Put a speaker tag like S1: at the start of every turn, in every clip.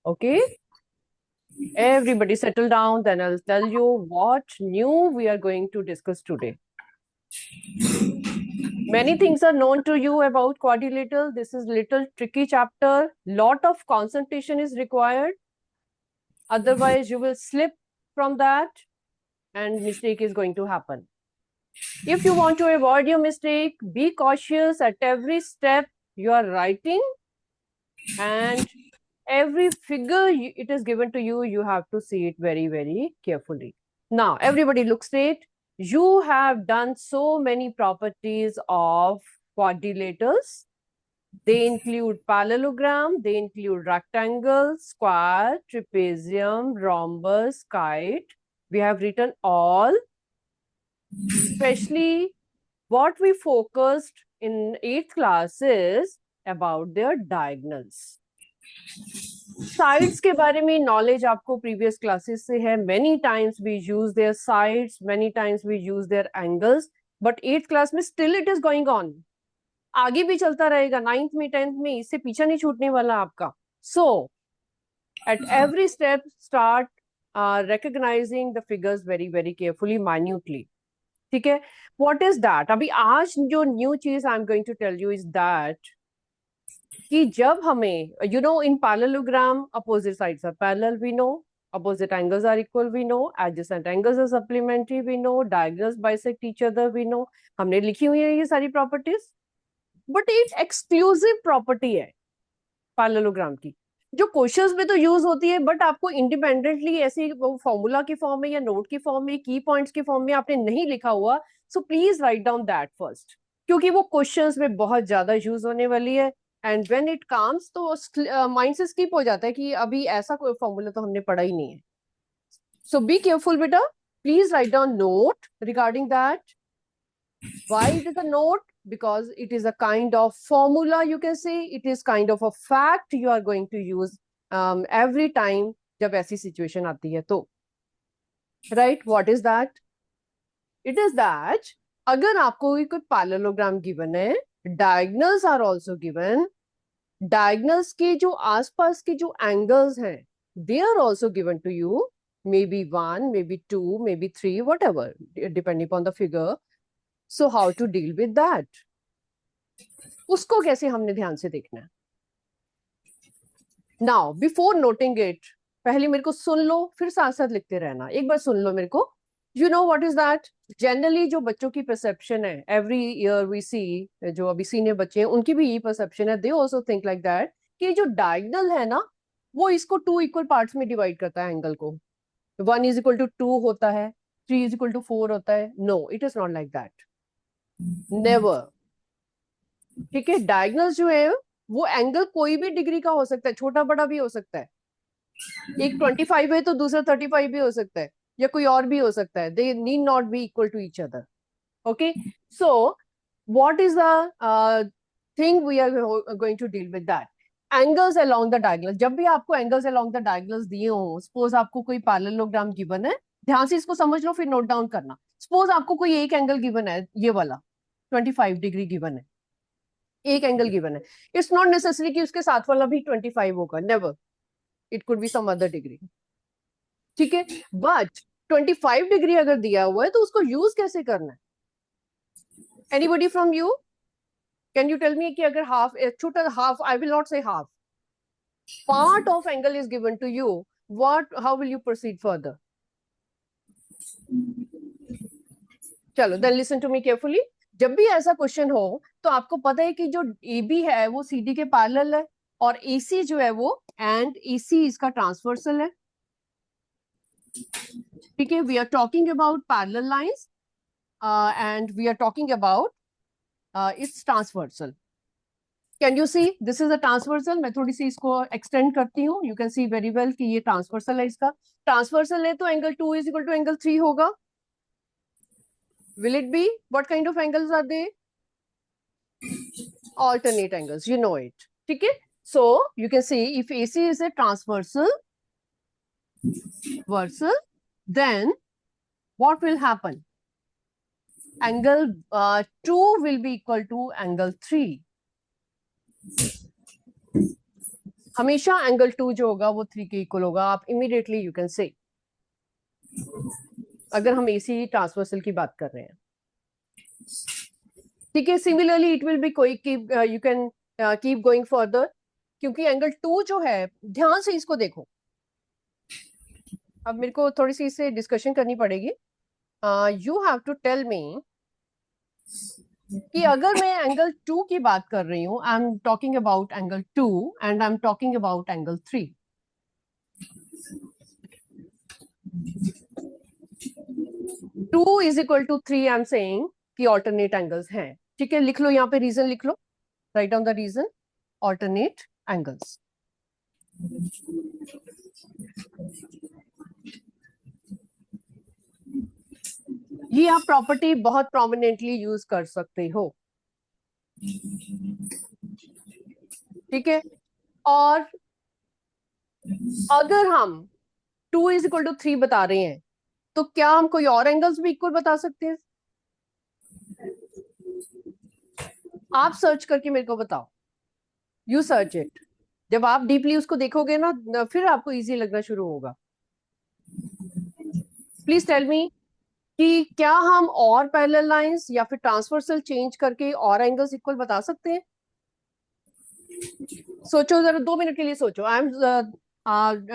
S1: Okay, everybody settle down, then I'll tell you what new we are going to discuss today. Many things are known to you about quadrilateral. This is little tricky chapter. Lot of concentration is required. Otherwise, you will slip from that and mistake is going to happen. If you want to avoid your mistake, be cautious at every step you are writing, and every figure it is given to you, you have to see it very, very carefully. Now, everybody look straight. You have done so many properties of quadrilaterals. They include parallelogram, they include rectangle, square, trapezium, rhombus, kite. We have written all. Especially what we focused in 8th class is about their diagonals. Sides के बारे में knowledge आपको previous classes से है. Many times we use their sides, many times we use their angles, but 8th class में still it is going on. आगे भी चलता रहेगा. 9th में 10th में इससे पीछा नहीं छूटने वाला आपका. So at every step start recognizing the figures very, very carefully, minutely. ठीक है. What is that? अभी आज जो new चीज I'm going to tell you is that कि जब हमें in parallelogram opposite sides are parallel, we know opposite angles are equal, we know adjacent angles are supplementary, we know diagonals bisect each other, we know. हमने लिखी हुई है ये सारी properties, but एक exclusive property है parallelogram की जो क्वेश्चंस में तो यूज होती है, बट आपको इंडिपेंडेंटली ऐसे फॉर्मूला की फॉर्म में या नोट की फॉर्म में की पॉइंट्स की फॉर्म में आपने नहीं लिखा हुआ. So please write down that first, क्योंकि वो क्वेश्चंस में बहुत ज्यादा यूज होने वाली है. एंड व्हेन इट कम्स तो माइंड से स्किप हो जाता है कि अभी ऐसा कोई फॉर्मूला तो हमने पढ़ा ही नहीं है. सो बी केयरफुल बेटा, please write down note regarding that. Why it is a note? Because it is a kind of formula, you can say. It is kind of a fact you are going to use every time जब ऐसी situation आती है तो. Right? What is that? It is that अगर आपको कोई parallelogram given है, diagonals are also given. Diagonals के जो आसपास के जो angles हैं, they are also given to you. Maybe 1, maybe 2, maybe 3, whatever, depending upon the figure. So how to deal with that? उसको कैसे हमने ध्यान से देखना है. Now, before noting it, पहले मेरे को सुन लो, फिर साथ साथ लिखते रहना. एक बार सुन लो मेरे को. You know what is that? Generally जो बच्चों की perception है, every year we see, जो अभी सीनियर बच्चे हैं, उनकी भी ये perception है. They also think like that कि जो diagonal है ना, वो इसको 2 equal parts में divide करता है angle को. 1 is equal to 2 होता है, 3 is equal to 4 होता है. No, it is not like that. Never. ठीक है. डायगोनल जो है वो एंगल कोई भी डिग्री का हो सकता है, छोटा बड़ा भी हो सकता है. एक 25 है तो दूसरा 35 भी हो सकता है, या कोई और भी हो सकता है. They need not be equal to each other. Okay. So what is the thing we are going to deal with that? Angles along the diagonal. जब भी आपको एंगल्स अलोंग द डायगोनल्स दिए हो, सपोज आपको कोई पैरेललोग्राम गिवन है, ध्यान से इसको समझ लो फिर नोट डाउन करना. सपोज आपको कोई एक एंगल गिवन है, ये वाला 25 डिग्री गिवन है, एक एंगल गिवन है. इट्स नॉट नेसेसरी कि उसके साथ वाला भी 25 होगा. Never. It could be some other degree. ठीक है. बट 25 डिग्री अगर दिया हुआ है तो उसको यूज कैसे करना है? Anybody from you can you tell me कि अगर हाफ, छोटा half, I will not say half, part of angle is given to you, what, how will you proceed further? चलो then listen to me carefully. जब भी ऐसा question हो तो आपको पता है कि जो AB है वो CD के पैरेलल है, और AC जो है वो एंड AC इसका ट्रांसवर्सल है. ठीक है. We are talking about parallel lines and we are talking about its transversal. Can you see this is a transversal? मैं थोड़ी सी इसको एक्सटेंड करती हूँ. You can see very well कि ये ट्रांसवर्सल है. इसका ट्रांसवर्सल है तो angle 2 is equal to angle 3 होगा. Will it be? What kind of angles are they? Alternate angles. You know it. Okay. So you can see if AC is a transversal, then what will happen? Angle 2 will be equal to angle 3. हमेशा angle 2 जो होगा वो 3 के equal होगा, आप immediately you can say, अगर हम AC transversal की बात कर रहे हैं। ठीक है, सिमिलरली इट विल बी कोई keep, you can keep going further, क्योंकि एंगल 2 जो है, ध्यान से इसको देखो, अब मेरे को थोड़ी सी इससे डिस्कशन करनी पड़ेगी। You have to tell me कि अगर मैं एंगल 2 की बात कर रही हूं, I am talking about angle 2 and I am talking about angle 3। 2 is equal to 3, I am saying कि ऑल्टरनेट एंगल्स हैं। ठीक है, लिख लो यहाँ पे, रीजन लिख लो, right down the reason, alternate angles. ये आप प्रॉपर्टी बहुत प्रोमिनेंटली यूज कर सकते हो। ठीक है, और अगर हम 2 इज इक्वल टू 3 बता रहे हैं, तो क्या हम कोई और एंगल्स भी इक्वल बता सकते हैं? आप सर्च करके मेरे को बताओ, यू सर्च इट। जब आप डीपली उसको देखोगे ना, फिर आपको इजी लगना शुरू होगा। प्लीज टेल मी कि क्या हम और पैरेलल लाइंस या फिर ट्रांसवर्सल चेंज करके और एंगल्स इक्वल बता सकते हैं? सोचो जरा, 2 मिनट के लिए सोचो। I am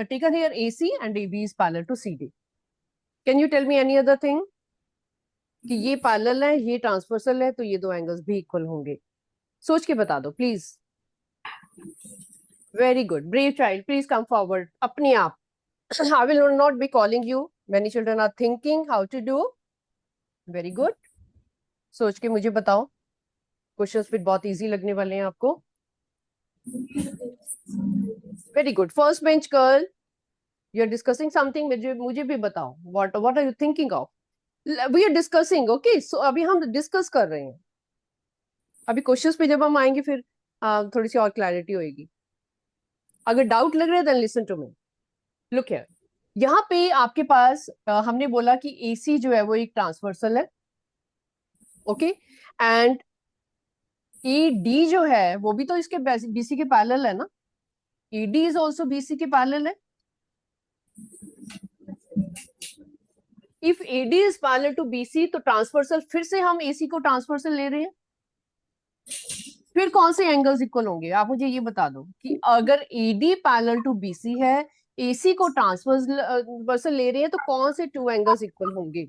S1: taken here AC and AB is parallel to CD। Can you tell me any other thing कि ये पैरेलल है, ये ट्रांसवर्सल है, तो ये दो एंगल्स भी इक्वल होंगे? सोच के बता दो please. Very good, brave child, please come forward अपने आप। I will not be calling you, many children are thinking how to do. Very good, सोच के मुझे बताओ, क्वेश्चंस फिर बहुत इजी लगने वाले हैं आपको। Very good, first bench girl, you are discussing something, मुझे भी बताओ, what are you thinking of? We are discussing, okay, so अभी हम डिस्कस कर रहे हैं। अभी क्वेश्चंस पे जब हम आएंगे फिर थोड़ी सी और क्लैरिटी होगी। अगर डाउट लग रहा है then listen to me, look here. यहाँ पे आपके पास हमने बोला कि AC जो है वो एक ट्रांसवर्सल है, ओके, एंड ED जो है वो भी तो इसके BC के पैरेलल है ना, ED इज ऑल्सो BC के पैरेलल है। If AD is parallel to BC, तो ट्रांसवर्सल, फिर से हम AC को ट्रांसवर्सल ले रहे हैं, फिर कौन से एंगल्स इक्वल होंगे? आप मुझे ये बता दो कि अगर AD पैरेलल टू BC है, AC को ट्रांसवर्सल ले रहे हैं, तो कौन से 2 एंगल्स इक्वल होंगे?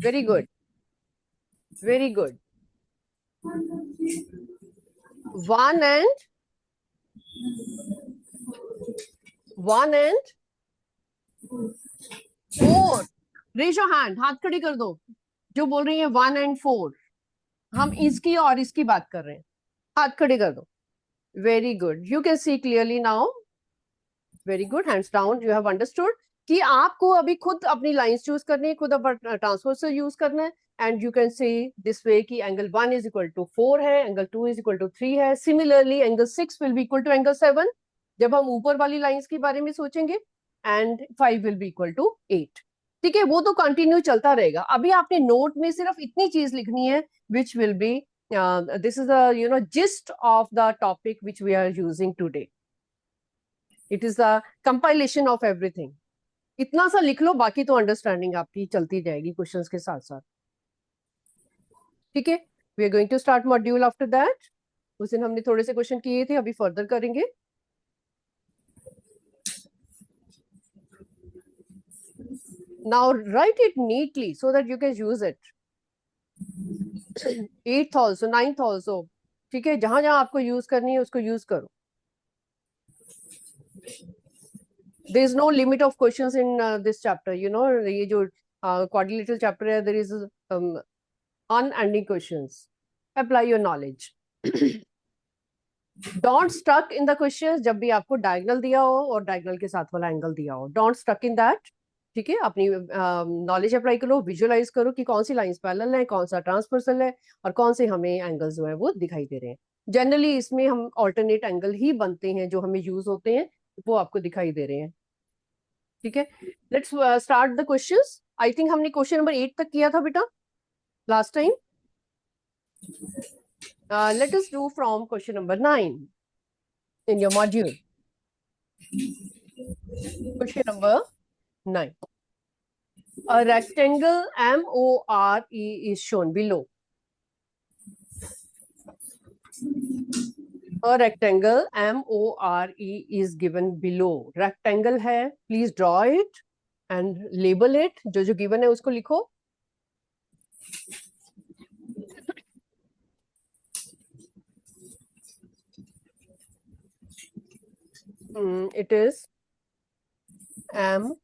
S1: Very good, very good, 1 and 4। Raise your hand, हाथ खड़ी कर दो जो बोल रही है 1 and 4। हम इसकी और इसकी बात कर रहे हैं, हाथ खड़े कर दो। Very good, you can see clearly now. Very good, hands down, you have understood कि आपको अभी खुद अपनी लाइंस चूज करनी है, खुद अपना ट्रांसवर्सल यूज करना है। And you can say this way कि एंगल 1 इज इक्वल टू 4 है, एंगल 2 इज इक्वल टू 3 है। Similarly angle 6 will be equal to angle 7 जब हम ऊपर वाली लाइंस के बारे में सोचेंगे, and 5 will be equal to 8। ठीक है, वो तो कंटिन्यू चलता रहेगा। अभी आपने नोट में सिर्फ इतनी चीज लिखनी है, which will be this is the gist of the topic which we are using today. It is the compilation of everything. इतना सा लिख लो, बाकी तो अंडरस्टैंडिंग आपकी चलती जाएगी क्वेश्चंस के साथ साथ। ठीक है, we are going to start module after that. उस दिन हमने थोड़े से क्वेश्चन किए थे, अभी फर्दर करेंगे। Now right it neatly so that you can use it. 8th also, 9th also, ठीक है, जहां जहां आपको यूज करनी है उसको यूज करो। there is no limit of questions in this chapter, ये जो quadrilateral chapter है, there is unending questions. Apply your knowledge. Don't stuck in the questions जब भी आपको डायगोनल दिया हो और डायगोनल के साथ वाला एंगल दिया हो, डोंट स्टक इन दैट। ठीक है, अपनी नॉलेज अप्लाई करो, विजुअलाइज करो कि कौन सी लाइंस पैरेलल है, कौन सा ट्रांसवर्सल है, और कौन से हमें एंगल्स जो है वो दिखाई दे रहे हैं। जनरली इसमें हम ऑल्टरनेट एंगल ही बनते हैं जो हमें यूज होते हैं, वो आपको दिखाई दे रहे हैं। ठीक है, let's start the questions. I think हमने क्वेश्चन नंबर 8 तक किया था बेटा last time. Let us do from question number 9 in your module. Question number 9. A rectangle MORE is shown below. A rectangle MORE is given below. Rectangle है, please draw it and label it. जो given है उसको लिखो. It is MORE.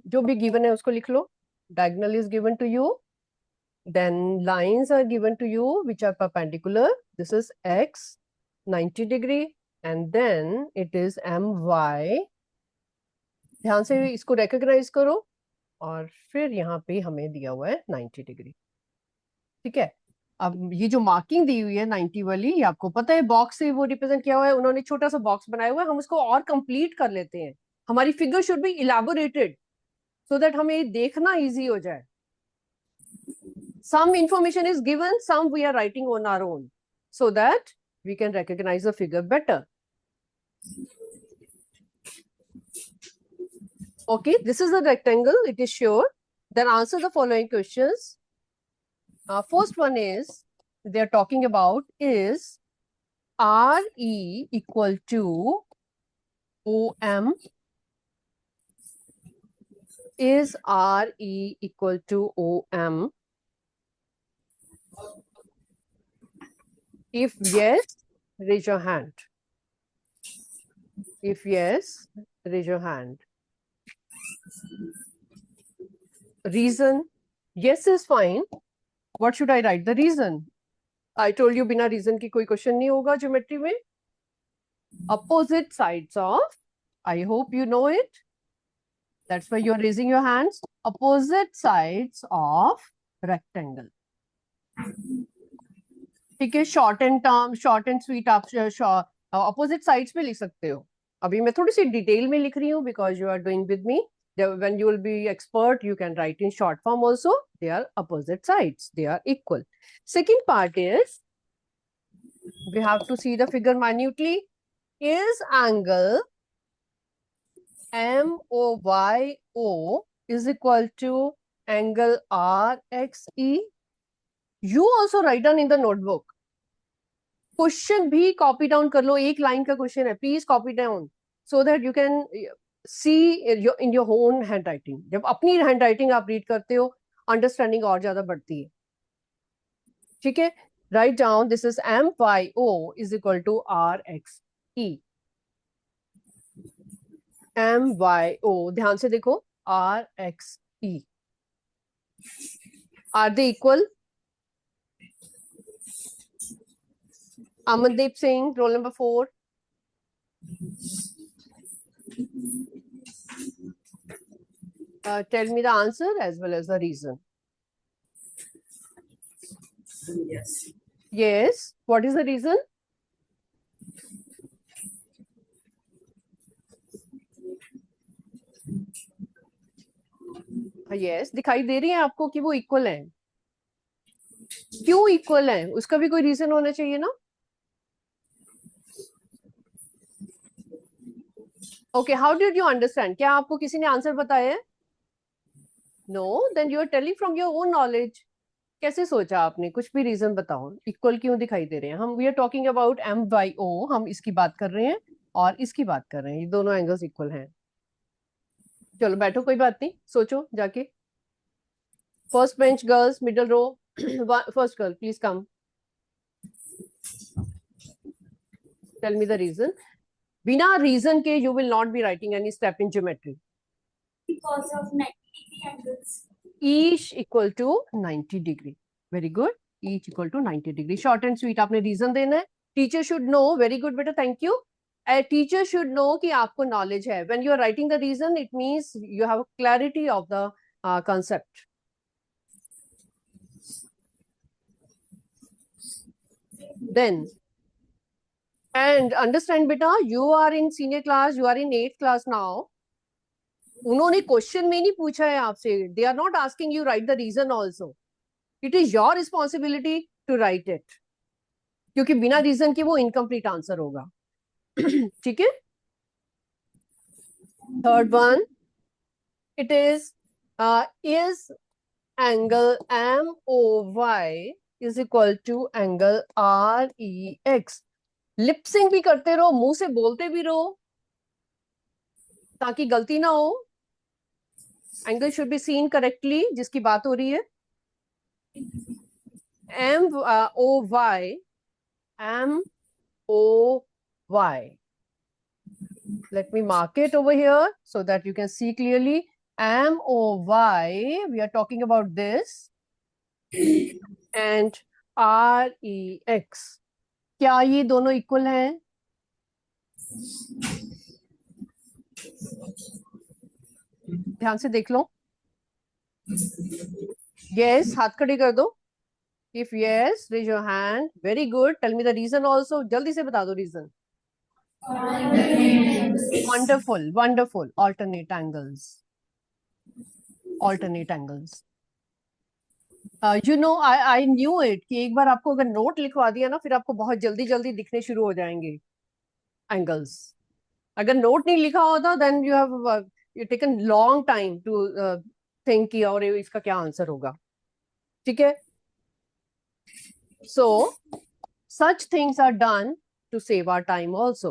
S1: जो भी given है उसको लिख लो. Diagonal is given to you. Then lines are given to you which are perpendicular. This is X 90 degree and then it is MY. ध्यान से इसको recognize करो और फिर यहाँ पे हमें दिया हुआ है 90 डिग्री. ठीक है. अब ये जो मार्किंग दी हुई है 90 वाली, ये आपको पता है बॉक्स से वो रिप्रेजेंट किया हुआ है. उन्होंने छोटा सा बॉक्स बनाया हुआ है. हम उसको और कंप्लीट कर लेते हैं. हमारी figure should be elaborated so that हमें देखना इजी हो जाए. Some information is given, some we are writing on our own so that we can recognize the figure better. Okay, this is a rectangle, it is sure. Then answer the following questions. First one is, they are talking about is RE equal to OM? Is RE equal to OM? If yes, raise your hand. If yes, raise your hand. Reason? Yes is fine. What should I write the reason? I told you बिना reason की कोई question नहीं होगा geometry में. Opposite sides of, I hope you know it. That's why you're raising your hands. Opposite sides of rectangle. ठीक है. Short and term, short and sweet आप opposite sides पे लिख सकते हो. अभी मैं थोड़ी सी डिटेल में लिख रही हूँ because you are doing with me. When you will be expert, you can write in short form also. They are opposite sides. They are equal. Second part is, we have to see the figure minutely. Is angle MOYO is equal to angle RXE? You also write down in the notebook. Question भी copy down कर लो. एक line का question है. Please copy down so that you can see in your own handwriting. जब अपनी handwriting आप read करते हो, understanding और ज़्यादा बढ़ती है. ठीक है. Write down. This is MYO is equal to RXE. MYO. ध्यान से देखो. RXE. Are they equal? Amandeep Singh, roll number 4. Tell me the answer as well as the reason.
S2: Yes.
S1: Yes. What is the reason? Yes. दिखाई दे रही है आपको कि वो इक्वल है. क्यों इक्वल है उसका भी कोई रीजन होना चाहिए ना. Okay, how did you understand? क्या आपको किसी ने आंसर बताया है? No, then you are telling from your own knowledge. कैसे सोचा आपने? कुछ भी रीजन बताओ. इक्वल क्यों दिखाई दे रहे हैं? हम we are talking about MYO. हम इसकी बात कर रहे हैं और इसकी बात कर रहे हैं. ये दोनों एंगल्स इक्वल हैं. चलो बैठो, कोई बात नहीं. सोचो जाके. First bench girls, middle row. First girl, please come. Tell me the reason. बिना reason के you will not be writing any step in geometry.
S2: Because of 90 degree angles.
S1: Each equal to 90 degree. Very good. Each equal to 90 degree. Short and sweet. आपने reason देना है. Teacher should know. Very good, beta. Thank you. A teacher should know कि आपको knowledge है. When you are writing the reason, it means you have clarity of the concept. Then, and understand beta, you are in senior class, you are in 8th class now. उन्होंने question में नहीं पूछा है आपसे. They are not asking you write the reason also. It is your responsibility to write it, क्योंकि बिना reason के वो इनकम्प्लीट आंसर होगा। ठीक है। Third one, it is angle MOY is equal to angle REX। Lip syncing भी करते रहो, मुंह से बोलते भी रहो ताकि गलती ना हो। Angle should be seen correctly, जिसकी बात हो रही है। MOY, MOY, let me mark it over here so that you can see clearly. MOY, we are talking about this, and REX, क्या ये दोनों इक्वल हैं? ध्यान से देख लो। यस, हाथ खड़े कर दो। If yes, raise your hand. Very good. Tell me the reason also, जल्दी से बता दो reason. Wonderful, wonderful. Alternate angles, alternate angles. You know, I knew it कि एक बार आपको अगर नोट लिखवा दिया ना, फिर आपको बहुत जल्दी जल्दी दिखने शुरू हो जाएंगे एंगल्स। अगर नोट नहीं लिखा होता, then you have taken long time to think कि और इसका क्या आंसर होगा। ठीक है। सो such things are done to save our time also.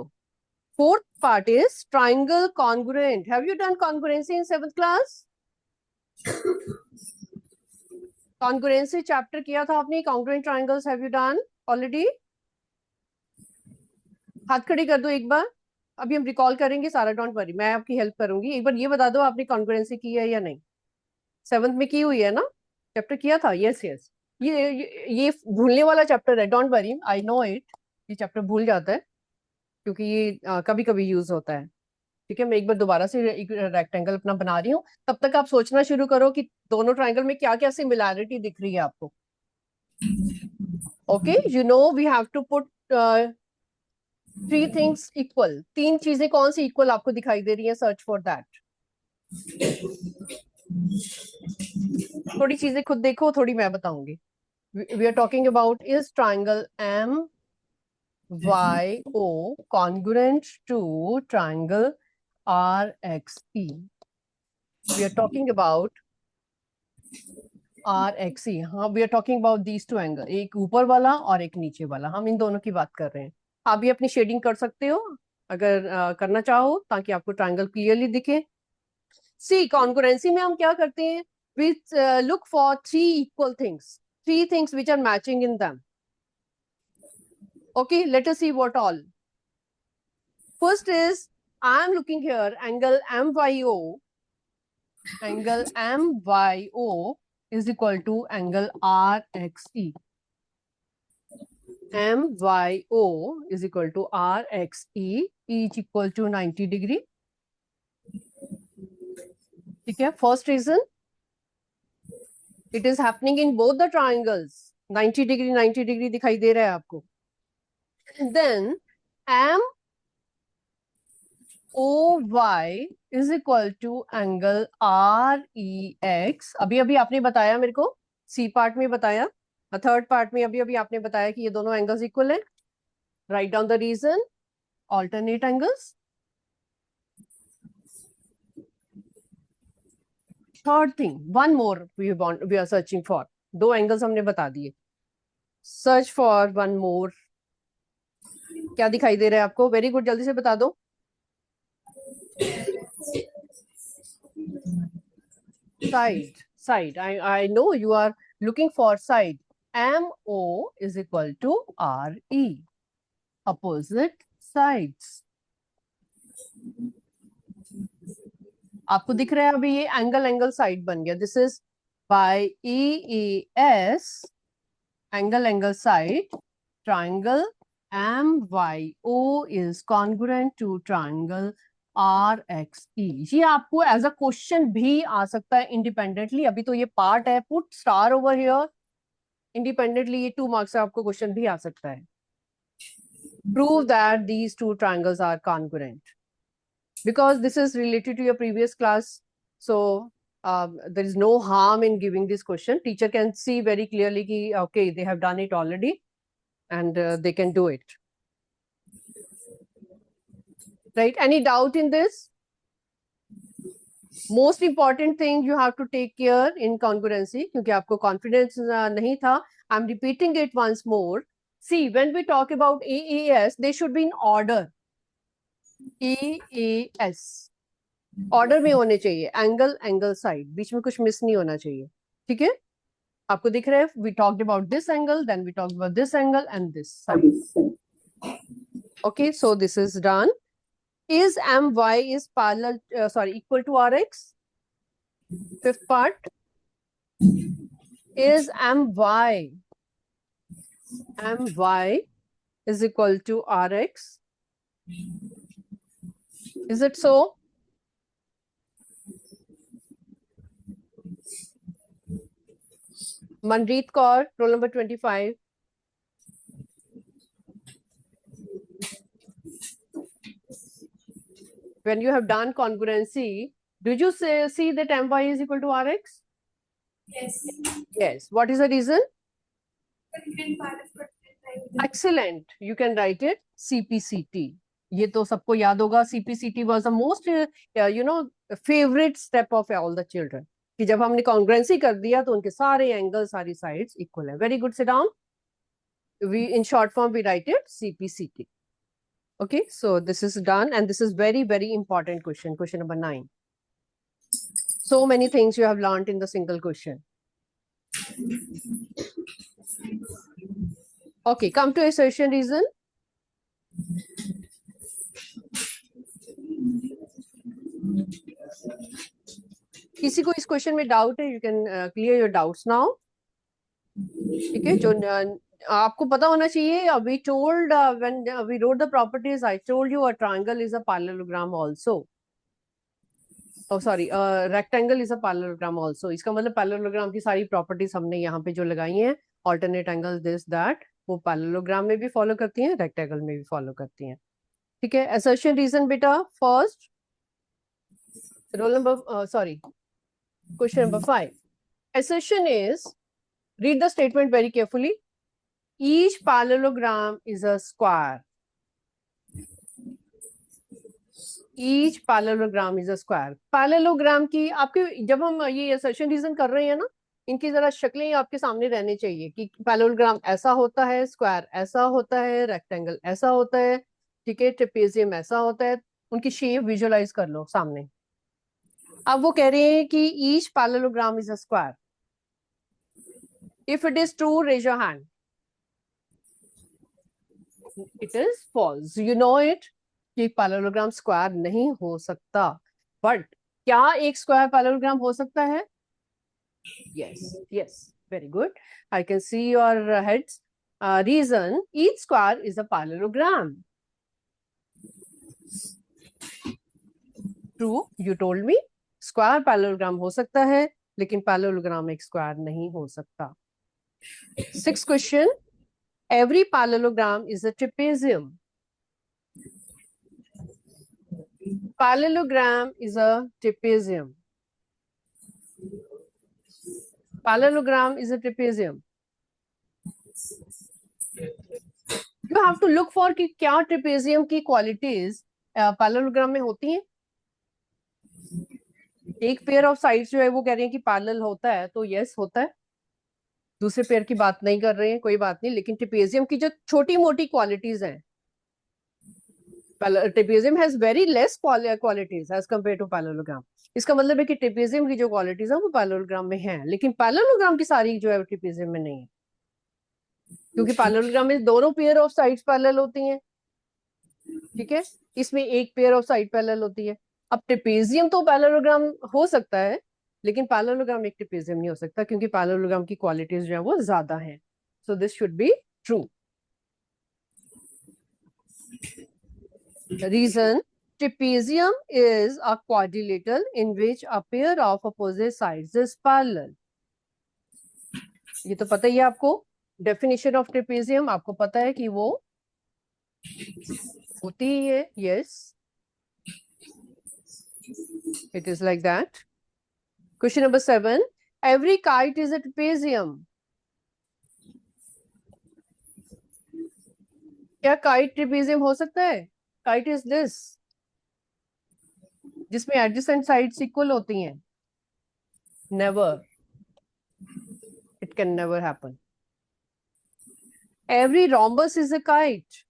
S1: Fourth part is triangle congruent. Have you done congruency in 7th class? Congruency chapter किया था आपने। congruent triangles have you done already? हाथ खड़ी कर दो एक बार। अभी हम रिकॉल करेंगे सारा, डोंट वरी, मैं आपकी हेल्प करूंगी। एक बार ये बता दो, आपने कॉन्ग्रुएंसी की है या नहीं? 7th में की हुई है ना? चैप्टर किया था? Yes yes. ये भूलने वाला चैप्टर है, don't worry, I know it. ये चैप्टर भूल जाता है क्योंकि ये कभी कभी यूज होता है। ठीक है, मैं एक बार दोबारा से एक रेक्टेंगल अपना बना रही हूँ। तब तक आप सोचना शुरू करो कि दोनों ट्राइंगल में क्या क्या सिमिलैरिटी दिख रही है आपको। Okay, you know we have to put 3 things equal. 3 चीजें कौन सी इक्वल आपको दिखाई दे रही है? Search for that. थोड़ी चीजें खुद देखो, थोड़ी मैं बताऊंगी। We are talking about is triangle MYO congruent to triangle RXE? We are talking about RXE. हाँ, we are talking about these two angle, एक ऊपर वाला और एक नीचे वाला। हम इन दोनों की बात कर रहे हैं। आप भी अपनी शेडिंग कर सकते हो अगर करना चाहो, ताकि आपको ट्राइंगल क्लियरली दिखे। सी, कॉन्ग्रुएंसी में हम क्या करते हैं? we look for 3 equal things, 3 things which are matching in them. Okay, let us see what all. First is, I am looking here, angle MYO. Angle MYO is equal to angle RXE. MYO is equal to RXE, each equal to 90 degree. Okay, first reason, it is happening in both the triangles. 90 degree, 90 degree दिखाई दे रहा है आपको. Then MOY is equal to angle REX. अभी अभी आपने बताया मेरे को, सी पार्ट में बताया, थर्ड पार्ट में अभी अभी आपने बताया कि ये दोनों एंगल्स इक्वल है. Write down the reason, alternate angles. Third thing, one more we are searching for. 2 angles हमने बता दिए. Search for one more. क्या दिखाई दे रहा है आपको? वेरी गुड, जल्दी से बता दो. Side. I know you are looking for side. MO is equal to RE. Opposite sides. आपको दिख रहा है अभी ये एंगल साइड बन गया. This is by EES, angle side. Triangle MYO is congruent to triangle RXE. ये आपको एज अ क्वेश्चन भी आ सकता है इंडिपेंडेंटली. अभी तो ये पार्ट है, put star over here. Independently ये 2 मार्क्स से आपको क्वेश्चन भी आ सकता है. Prove that these 2 triangles are congruent. Because this is related to your previous class, so there is no harm in giving this question. Teacher can see very clearly ki, okay, they have done it already and they can do it. Right? Any doubt in this? Most important thing you have to take care in congruency, क्योंकि आपको confidence नहीं था. I'm repeating it once more. See, when we talk about AAS, they should be in order. AAS. Order में होने चाहिए. Angle, angle side. बीच में कुछ miss नहीं होना चाहिए. ठीक है? आपको दिख रहा है? We talked about this angle, then we talked about this angle and this side. Okay, so this is done. Is my is parallel, equal to Rx? Fifth part. Is my is equal to Rx? Is it so? Manjeet Kaur, roll number 25. When you have done congruency, did you see that my is equal to Rx?
S2: Yes.
S1: Yes. What is the reason?
S2: Different part of
S1: Excellent. You can write it CPCT. ये तो सबको याद होगा. CPCT was the most, favorite step of all the children. कि जब हमने congruency कर दिया तो उनके सारे angles, सारी sides equal है. Very good. Sit down. In short form, we write it CPCT. Okay. So this is done, and this is very, very important question. Question number 9. So many things you have learned in the single question. Okay, come to assertion reason. किसी को इस question में doubt है? You can clear your doubts now. ठीक है, जो आपको पता होना चाहिए. We told when we wrote the properties, I told you a triangle is a parallelogram also. oh sorry, rectangle is a parallelogram also. इसका मतलब पैरेललोग्राम की सारी प्रॉपर्टीज हमने यहाँ पे जो लगाई हैं, alternate angle this that, वो पैरेललोग्राम में भी फॉलो करती हैं, रेक्टेंगल में भी फॉलो करती हैं. ठीक है. assertion reason बेटा, first roll number question number 5. Assertion is, read the statement very carefully. Each parallelogram is a square. Each parallelogram is a square. Parallelogram की आपके, जब हम ये assertion reason कर रहे हैं ना, इनकी जरा शक्लें आपके सामने रहनी चाहिए कि पैरेललोग्राम ऐसा होता है, स्क्वायर ऐसा होता है, रेक्टेंगल ऐसा होता है. ठीक है, ट्रेपेजियम ऐसा होता है. उनकी शेप विजुअलाइज कर लो सामने. अब वो कह रहे हैं कि each parallelogram is a square. If it is true, raise your hand. It is false. You know it कि पैरेललोग्राम स्क्वायर नहीं हो सकता. बट क्या एक स्क्वायर पैरेललोग्राम हो सकता है? Yes, yes, very good. I can see your heads. Reason, each square is a parallelogram. True, you told me. Square parallelogram हो सकता है, लेकिन पैरेललोग्राम एक स्क्वायर नहीं हो सकता. 6th question. Every parallelogram is a trapezium. Parallelogram is a trapezium. Parallelogram is a trapezium. You have to look for कि क्या trapezium की qualities parallelogram में होती हैं. एक पेयर ऑफ साइड्स जो है वो कह रहे हैं कि पैरेलल होता है, तो यस होता है. दूसरे पेयर की बात नहीं कर रहे हैं, कोई बात नहीं. लेकिन ट्रेपेजियम की जो छोटी मोटी क्वालिटीज हैं, trapezium has very less qualities as compare to parallelogram. इसका मतलब है कि ट्रेपेजियम की जो क्वालिटीज है वो पैरेललोग्राम में है, लेकिन पैरेललोग्राम की सारी जो है ट्रेपेजियम में नहीं है, क्योंकि पैरेललोग्राम में दोनों पेयर ऑफ साइड्स पैरेलल होती हैं. ठीक है, इसमें एक पेयर ऑफ साइड पैरेलल होती है. अब ट्रेपेजियम तो पैरेललोग्राम हो सकता है, लेकिन पैरेललोग्राम एक ट्रेपेजियम नहीं हो सकता, क्योंकि पैरेललोग्राम की क्वालिटीज जो है वो ज्यादा हैं. So this should be true. Reason, trapezium is a quadrilateral in which a pair of opposite sides is parallel. ये तो पता ही है आपको. डेफिनेशन ऑफ ट्रेपेजियम आपको पता है कि वो होती ही है. Yes, it is like that. Question number 7. Every kite is a trapezium. क्या काइट ट्रेपेजियम हो सकता है? काइट इज दिस, जिसमें एडजेसेंट साइड्स इक्वल होती हैं. Never, it can never happen. Every rhombus is a kite.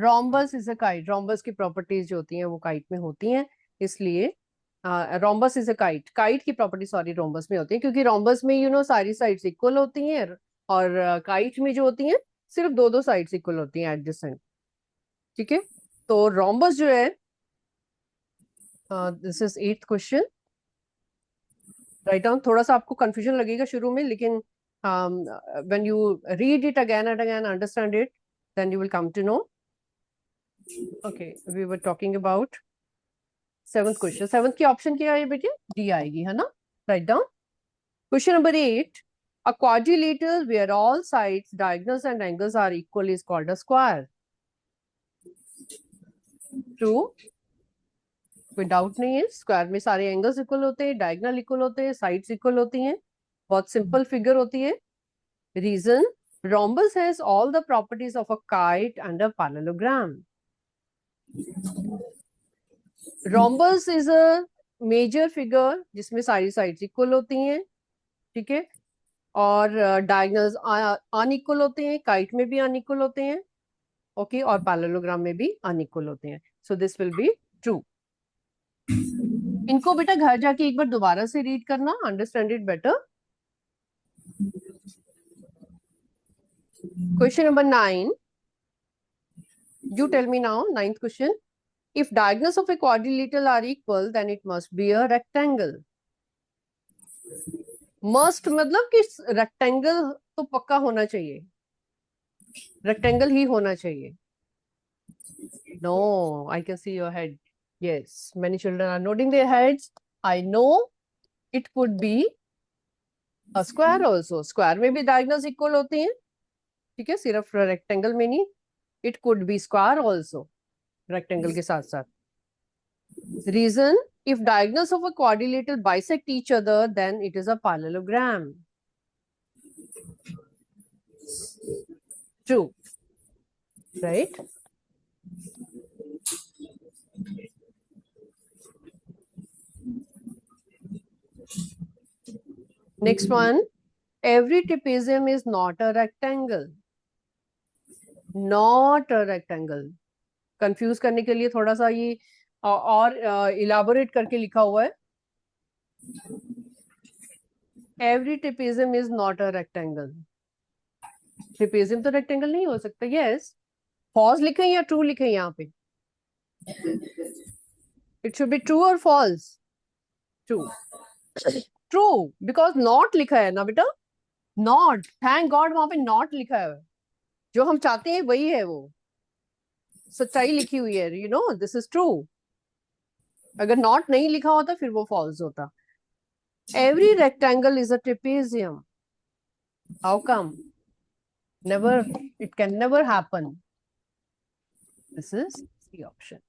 S1: rhombus is a kite. rhombus की properties जो होती हैं वो काइट में होती हैं, इसलिए rhombus is a kite. Kite की प्रॉपर्टी सॉरी rhombus में होती है, क्योंकि rhombus में सारी साइड्स इक्वल होती हैं, और काइट में जो होती हैं सिर्फ दो साइड्स इक्वल होती हैं एडजेसेंट. ठीक है, तो rhombus जो है, this is 8th question. Write down. थोड़ा सा आपको कंफ्यूजन लगेगा शुरू में, लेकिन when you read it again and again, understand it, then you will come to know. Okay, we were talking about 7th question. 7th की ऑप्शन क्या है बेटे? डी आएगी, है ना? Write down. Question number 8. A quadrilateral where all sides, diagonals and angles are equal is called a square. True. कोई doubt नहीं है. स्क्वायर में सारे एंगल्स इक्वल होते हैं, डायगोनल इक्वल होते हैं, साइड्स इक्वल होती हैं. बहुत सिंपल फिगर होती है. Reason, rhombus has all the properties of a kite and a parallelogram. rhombus is a major figure जिसमें सारी साइड्स इक्वल होती हैं. ठीक है, और डायगोनल्स अनइक्वल होते हैं, काइट में भी अनइक्वल होते हैं. ओके, और पैरेललोग्राम में भी अनइक्वल होते हैं. So this will be true. इनको बेटा घर जाके एक बार दोबारा से रीड करना, understand it better. Question number 9. You tell me now, 9th question. If diagonals of a quadrilateral are equal, then it must be a rectangle. Must मतलब कि rectangle तो पक्का होना चाहिए, rectangle ही होना चाहिए. No, I can see your head. Yes, many children are nodding their heads. I know it could be a square also. Square में भी diagonals equal होती हैं. ठीक है, सिर्फ rectangle में नहीं. It could be square also, rectangle के साथ साथ. Reason, if diagonals of a quadrilateral bisect each other, then it is a parallelogram. True. Right? Next one. Every trapezium is not a rectangle. Not a rectangle. Confuse करने के लिए थोड़ा सा ये और elaborate करके लिखा हुआ है. Every trapezium is not a rectangle. Trapezium तो rectangle नहीं हो सकता. Yes. False लिखे या true लिखे यहाँ पे? It should be true or false? True. True, because not लिखा है ना बेटा. Not. Thank God वहां पे not लिखा है. जो हम चाहते हैं वही है, वो सच्चाई लिखी हुई है. You know, this is true. अगर not नहीं लिखा होता फिर वो false होता. Every rectangle is a trapezium. How come? Never. It can never happen. This is the option.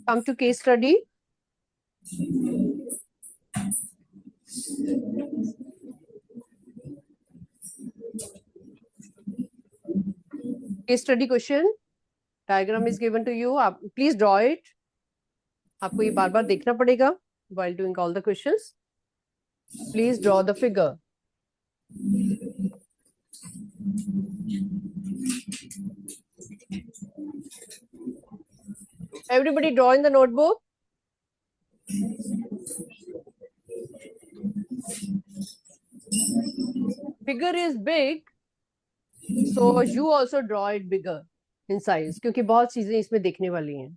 S1: Come to case study. Case study question. Diagram is given to you. Please draw it. आपको ये बार-बार देखना पड़ेगा while doing all the questions. Please draw the figure. Everybody draw in the notebook. Figure is big, so you also draw it bigger in size, क्योंकि बहुत चीजें इसमें देखने वाली हैं.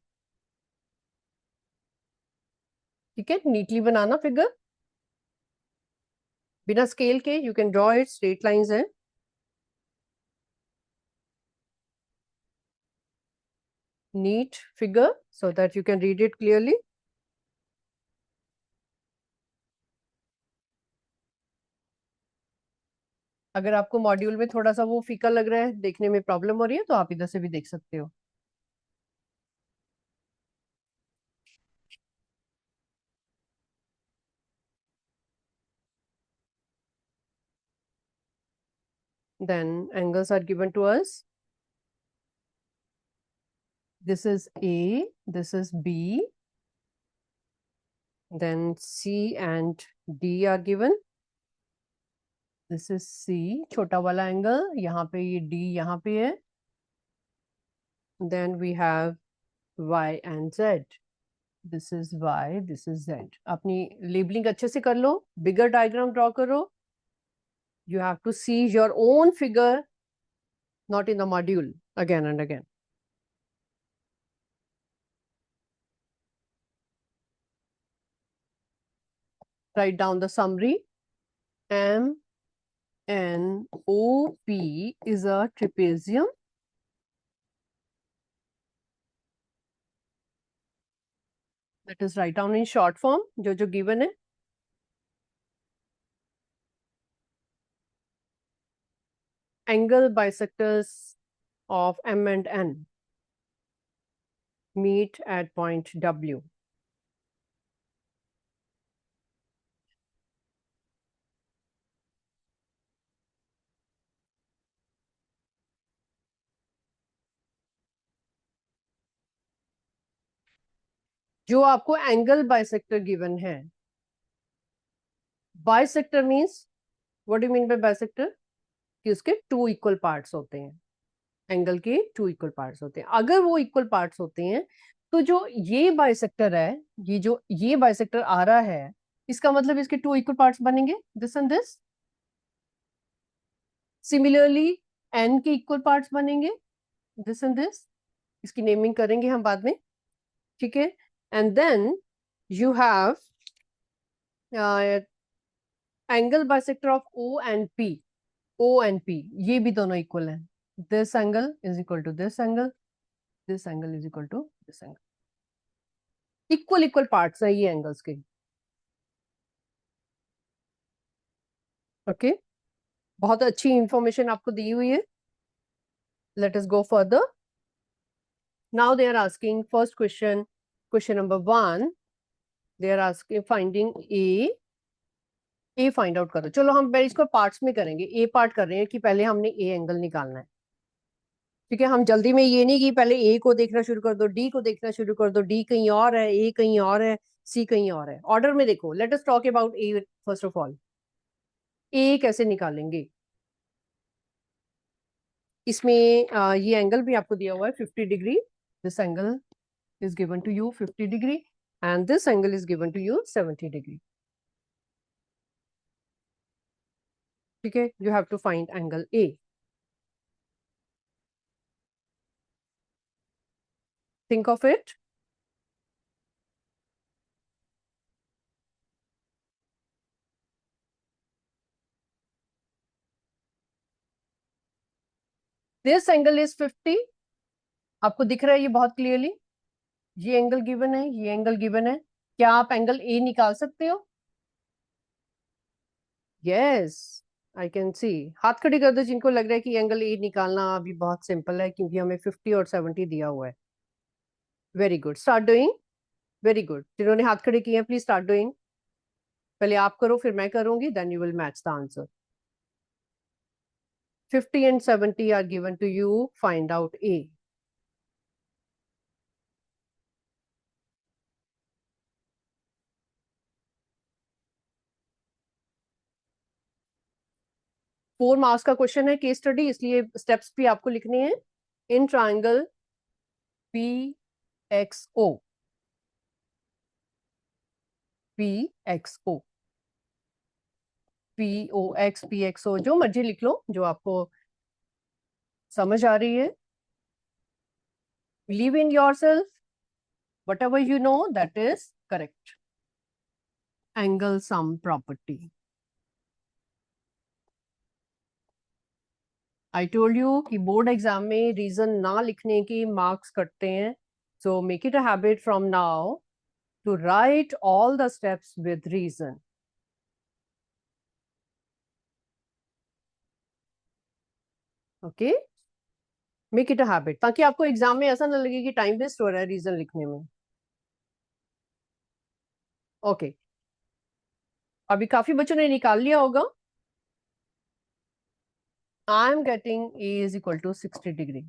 S1: ठीक है, नीटली बनाना फिगर बिना स्केल के. You can draw it, straight lines है. Neat figure so that you can read it clearly. अगर आपको मॉड्यूल में थोड़ा सा वो फीका लग रहा है, देखने में प्रॉब्लम हो रही है, तो आप इधर से भी देख सकते हो. Then angles are given to us. This is A, this is B. Then C and D are given. This is C, छोटा वाला एंगल, यहाँ पे ये D यहाँ पे है. Then we have Y and Z. This is Y, this is Z. अपनी labelling अच्छे से कर लो, बिगर डायग्राम ड्रॉ करो. You have to see your own figure, not in the module again and again. Write down the summary. MNOP is a trapezium. That is write down in short form, जो given है. Angle bisectors of M and N meet at point W. जो आपको angle bisector given है, bisector means what do you mean by bisector, कि उसके to equal parts होते हैं, angle के टू इक्वल पार्ट्स होते हैं. अगर वो इक्वल पार्ट्स होते हैं तो जो ये बाइसेक्टर है, ये जो ये बाइसेक्टर आ रहा है, इसका मतलब इसके टू इक्वल पार्ट्स बनेंगे, this and this. Similarly N के इक्वल पार्ट्स बनेंगे, दिस एंड दिस. इसकी नेमिंग करेंगे हम बाद में, ठीक है. And then you have angle bisector of O and P. O and P ये भी दोनों इक्वल हैं. This angle is equal to this angle, this angle is equal to this angle. Equal equal parts है ये angles के. Okay, बहुत अच्छी information आपको दी हुई है. Let us go further. Now they are asking first question, question number 1. They are asking finding A find out करो. चलो हम पहले इसको पार्ट्स में करेंगे. ए पार्ट कर रहे हैं कि पहले हमने ए एंगल निकालना है, ठीक है. हम जल्दी में ये नहीं कि पहले ए को देखना शुरू कर दो, डी को देखना शुरू कर दो, डी कहीं और है, ए कहीं और है, सी कहीं और है. ऑर्डर में देखो. Let us talk about A first of all. A कैसे निकालेंगे? इसमें ये एंगल भी आपको दिया हुआ है 50 degree. This angle is given to you 50 degree and this angle is given to you 70 degree. ठीक है, you have to find angle A. Think of it. This angle is 50. आपको दिख रहा है ये बहुत क्लियरली. ये एंगल गिवन है, ये एंगल गिवन है. क्या आप एंगल ए निकाल सकते हो? यस, आई कैन सी. हाथ खड़े कर दो जिनको लग रहा है कि एंगल ए निकालना अभी बहुत सिंपल है, क्योंकि हमें 50 और 70 दिया हुआ है. Very good, start doing. Very good. जिन्होंने हाथ खड़े किए हैं प्लीज स्टार्ट डूइंग. पहले आप करो फिर मैं करूंगी, then you will match the answer. 50 and 70 are given to you. Find out A. Four marks का क्वेश्चन है, केस स्टडी, इसलिए स्टेप्स भी आपको लिखने हैं. In triangle PXO, PXO, POX, PXO, जो मर्जी लिख लो, जो आपको समझ आ रही है. Believe in yourself. Whatever you know, that is correct. Angle sum property. I told you कि बोर्ड एग्जाम में रीजन ना लिखने की मार्क्स कटते हैं. So make it a habit from now to write all the steps with reason. Okay, make it a habit, ताकि आपको exam में ऐसा ना लगे कि टाइम वेस्ट हो रहा है रीजन लिखने में। ओके, अभी काफी बच्चों ने निकाल लिया होगा। I am getting A is equal to 60 degree.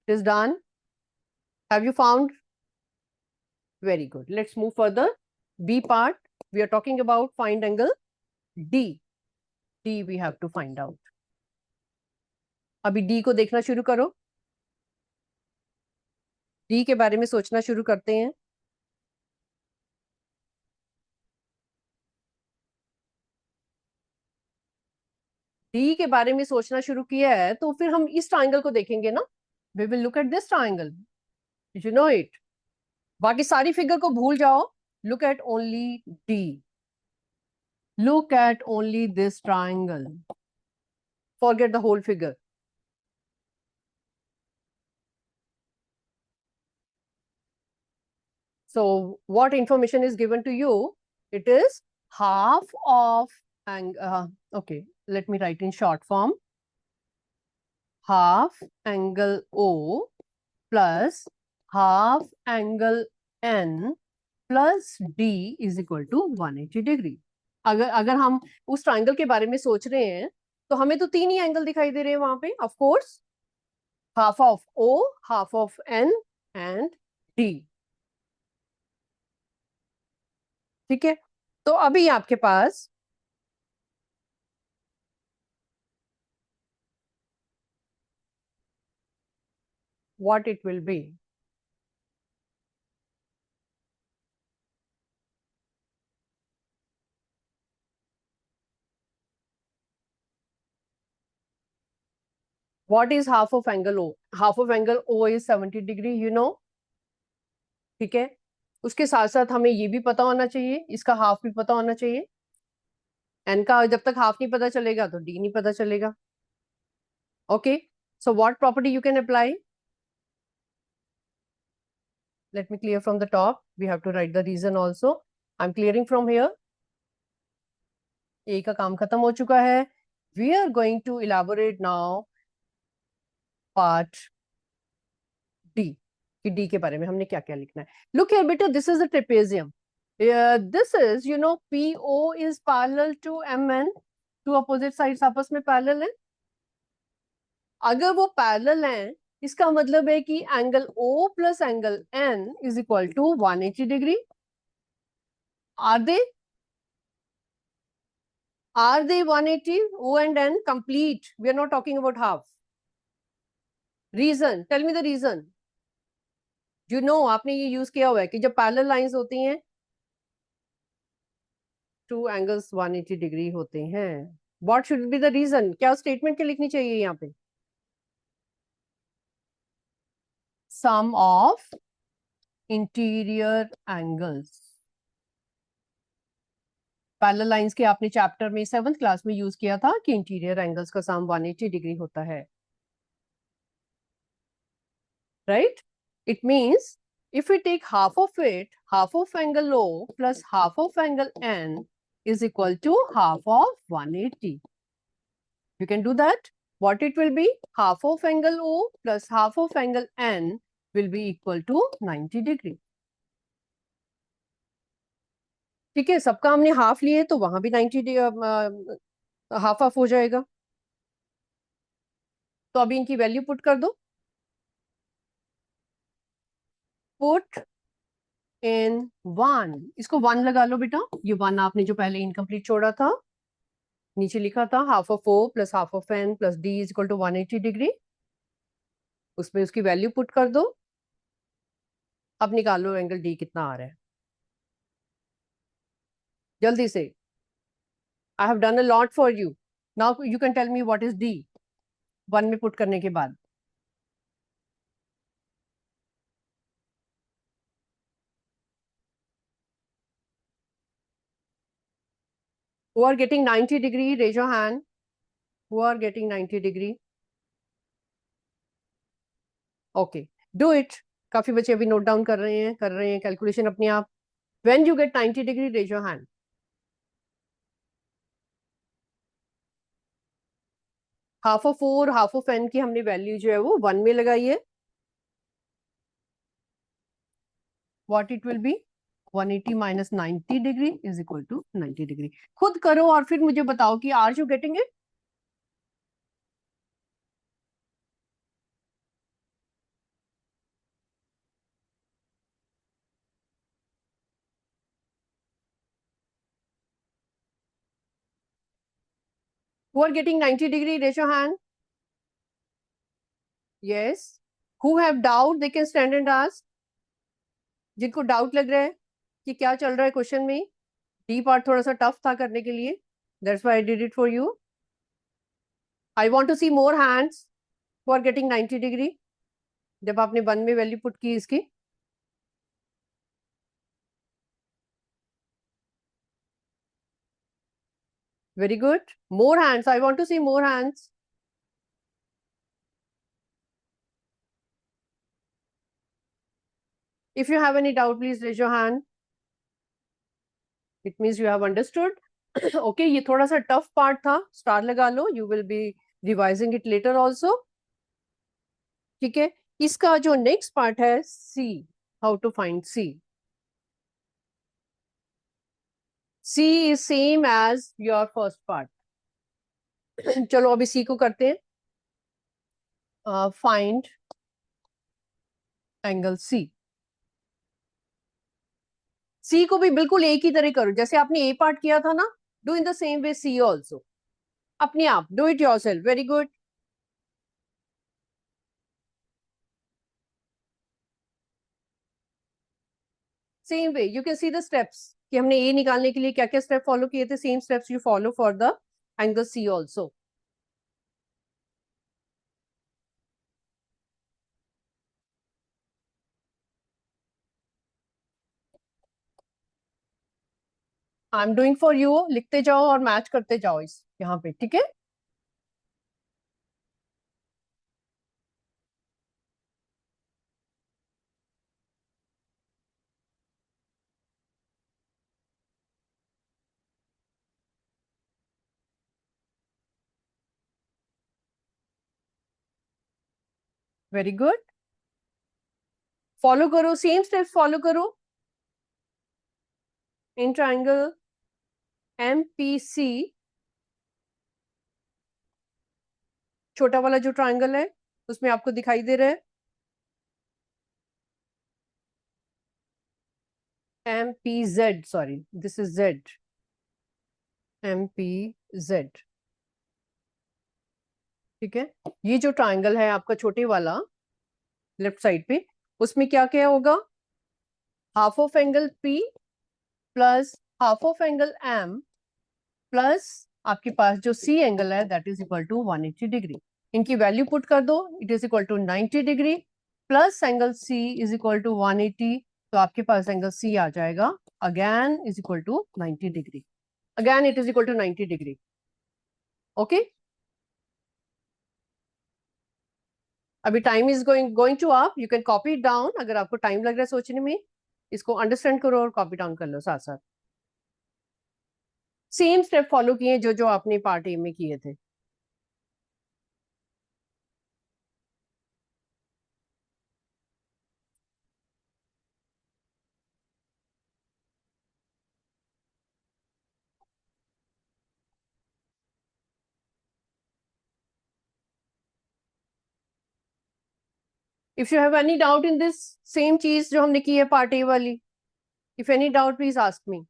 S1: It is done. Have you found? Very good, let's move further. B part, we are talking about find angle D. D we have to find out. अभी D को देखना शुरू करो, D के बारे में सोचना शुरू करते हैं। डी के बारे में सोचना शुरू किया है तो फिर हम इस ट्राइंगल को देखेंगे ना। We will look at this triangle, you know it. बाकी सारी फिगर को भूल जाओ, look at only D, look at only this triangle, forget the whole figure. So what information is given to you? It is half of okay, let me write in short form. Half angle O plus half angle N plus D is equal to 180 degree. अगर हम उस triangle के बारे में सोच रहे हैं तो हमें तो तीन ही एंगल दिखाई दे रहे हैं वहां पे, of course, half of O, half of N and D। ठीक है, तो अभी आपके पास what it will be? What is half of angle O? Half of angle O is 70 degree, you know. ठीक है, उसके साथ साथ हमें ये भी पता होना चाहिए, इसका हाफ भी पता होना चाहिए। एन का जब तक हाफ नहीं पता चलेगा तो डी नहीं पता चलेगा। Okay, so what property you can apply? Let me clear from the top. We have to write the reason also. I'm clearing from here. A का काम खत्म हो चुका है. We are going to elaborate now part D. कि D के बारे में हमने क्या क्या लिखना है. Look here, बेटा, this is the trapezium. This is, you know, PO is parallel to MN. Two opposite sides आपस में parallel है. अगर वो parallel हैं, इसका मतलब है कि angle O plus angle N is equal to 180 degree. Are they? Are they 180? O and N complete. We are not talking about half. Reason. Tell me the reason. You know, आपने ये use किया हुआ है कि जब parallel lines होती हैं, two angles 180 degree होते हैं. What should be the reason? क्या स्टेटमेंट क्या लिखनी चाहिए यहाँ पे? Sum of interior angles. Parallel lines के आपने चैप्टर में 7th क्लास में यूज किया था कि इंटीरियर एंगल्स का सम 180 डिग्री होता है. Right? It means if we take half of it, half of angle O plus half of angle N is equal to half of 180. You can do that. What it will be? Half of angle O plus half of angle N will be equal to 90 degree. ठीक है, सबका हमने half लिए तो वहां भी 90 half half हो जाएगा. तो अभी इनकी वैल्यू पुट कर दो. Put in 1. इसको 1 लगा लो बेटा. ये 1 आपने जो पहले इनकम्प्लीट छोड़ा था, नीचे लिखा था half of O plus half of N plus D is equal to 180 degree. उसमें उसकी वैल्यू पुट कर दो. अब निकालो एंगल D कितना आ रहा है जल्दी से. I have done a lot for you. Now you can tell me what is D 1 में पुट करने के बाद. Who are getting 90 degree? Raise your hand. Who are getting 90 degree? Okay, do it. काफी बच्चे अभी नोट डाउन कर रहे हैं कैलकुलेशन अपने आप. When you get 90 degree, raise your hand. Half of O और हाफ ऑफ एन की हमने वैल्यू जो है वो 1 में लगाई है. What it will be 180 minus 90 degree is equal to 90 degree. खुद करो और फिर मुझे बताओ कि are you getting it. Who are getting 90 degree? Raise your hand. Yes. Who have doubt? They can stand and ask. जिनको डाउट लग रहा है कि क्या चल रहा है क्वेश्चन में, डी पार्ट थोड़ा सा टफ था करने के लिए. That's why I did it for you. I want to see more hands who are getting 90 degree. जब आपने 1 में वैल्यू पुट की इसकी. Very good. More hands. I want to see more hands. If you have any doubt, please raise your hand. It means you have understood. Okay, ये थोड़ा सा tough part था, star लगा लो. You will be revising it later also. ठीक है. इसका जो next part है C, how to find C. C is same as your first part. चलो अभी सी को करते हैं. Find angle C. सी को भी बिल्कुल एक ही तरह करो जैसे आपने ए पार्ट किया था ना. Do in the same way C also. अपने आप do it yourself. Very good. Same way you can see the steps कि हमने ए निकालने के लिए क्या क्या स्टेप फॉलो किए थे. Same steps you follow for the angle C also. I am doing for you. लिखते जाओ और मैच करते जाओ इस यहाँ पे. ठीक है. Very good. फॉलो करो, सेम स्टेप फॉलो करो. इन ट्राइंगल MPC, छोटा वाला जो ट्राइंगल है उसमें आपको दिखाई दे रहा है MPZ. Sorry, this is Z. MPZ. ठीक है. ये जो ट्राइंगल है आपका छोटे वाला लेफ्ट साइड पे, उसमें क्या क्या होगा. Half of angle P plus half of angle M plus आपके पास जो C एंगल है that is equal to 180 degree. इनकी वैल्यू पुट कर दो. It is equal to 90 degree plus angle C is equal to 180. तो आपके पास एंगल C आ जाएगा again is equal to 90 degree. Again it is equal to 90 degree. Okay. अभी time is going to up. You can copy it down. अगर आपको time लग रहा है सोचने में, इसको अंडरस्टैंड करो और कॉपी डाउन कर लो साथ साथ. सेम स्टेप फॉलो किए जो जो आपने पार्ट ए में किए थे. If you have any doubt in this same चीज जो हमने की है पार्ट ए वाली, if any doubt please ask me.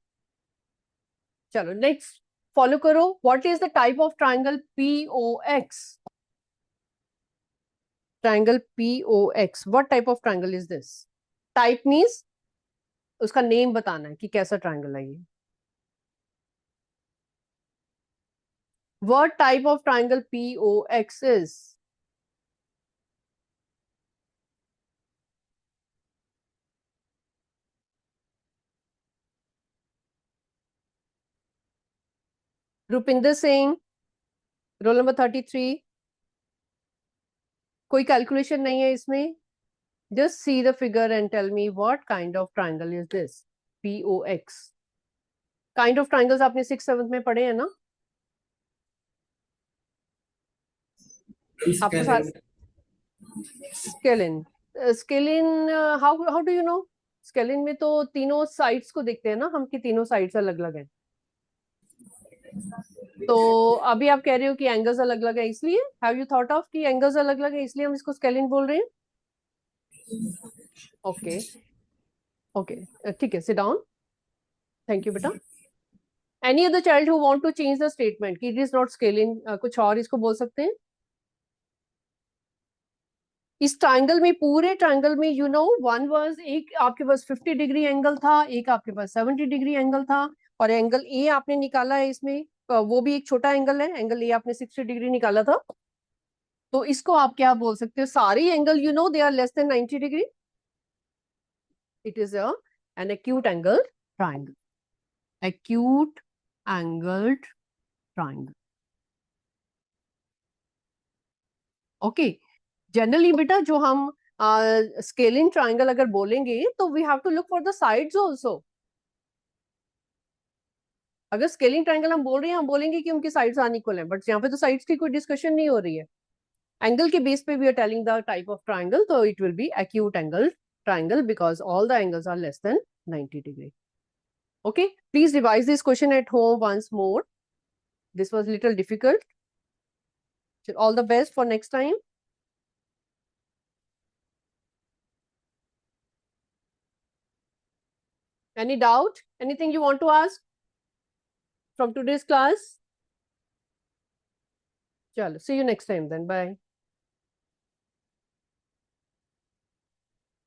S1: चलो नेक्स्ट फॉलो करो. What is the type of triangle POX. Triangle POX. What type of triangle is this. Type means उसका name बताना है कि कैसा ट्राइंगल है ये. What type of triangle POX is. Rupinder Singh, roll number 33. कोई कैलकुलेशन नहीं है इसमें. Just see the figure and tell me what kind of triangle is this POX. Kind of triangles आपने 6th 7th में पढ़े हैं ना. आपको scalene scalene how do you know? Scalene में तो तीनों साइड्स को देखते हैं ना हम, कि तीनों साइड्स अलग अलग हैं। तो अभी आप कह रहे हो कि एंगल्स अलग अलग है, इसलिए हैव यू थॉट ऑफ कि एंगल्स अलग अलग है इसलिए हम इसको स्केलिन बोल रहे हैं? ओके ओके, ठीक है, सिट डाउन। थैंक यू बेटा। Any other child who want to change the statement कि इट इज नॉट स्केलिन, कुछ और इसको बोल सकते हैं? इस ट्राइंगल में, पूरे ट्राइंगल में, यू नो, वन वाज, एक आपके पास 50 डिग्री एंगल था, एक आपके पास 70 डिग्री एंगल था, और एंगल ए आपने निकाला है इसमें, वो भी एक छोटा एंगल है, एंगल ए आपने 60 डिग्री निकाला था। तो इसको आप क्या बोल सकते हो? सारे angle you know they are less than 90 degree, it is an acute angle triangle, acute angled triangle. Okay, generally बेटा जो हम स्केलिंग ट्राइंगल अगर बोलेंगे तो we have to look for the sides also. अगर स्केलिंग ट्राइंगल हम बोल रहे हैं, हम बोलेंगे कि उनकी साइड्स अनइक्वल हैं, बट यहाँ पे तो साइड्स की कोई डिस्कशन नहीं हो रही है। एंगल के बेस पे we are telling the type of triangle, तो it will be acute angle triangle because all the angles are less than 90 degree. Okay, please revise this question at home once more. This was little difficult. So all the best for next time. Any doubt? Anything you want to ask from today's class? Chalo, see you next time then. Bye.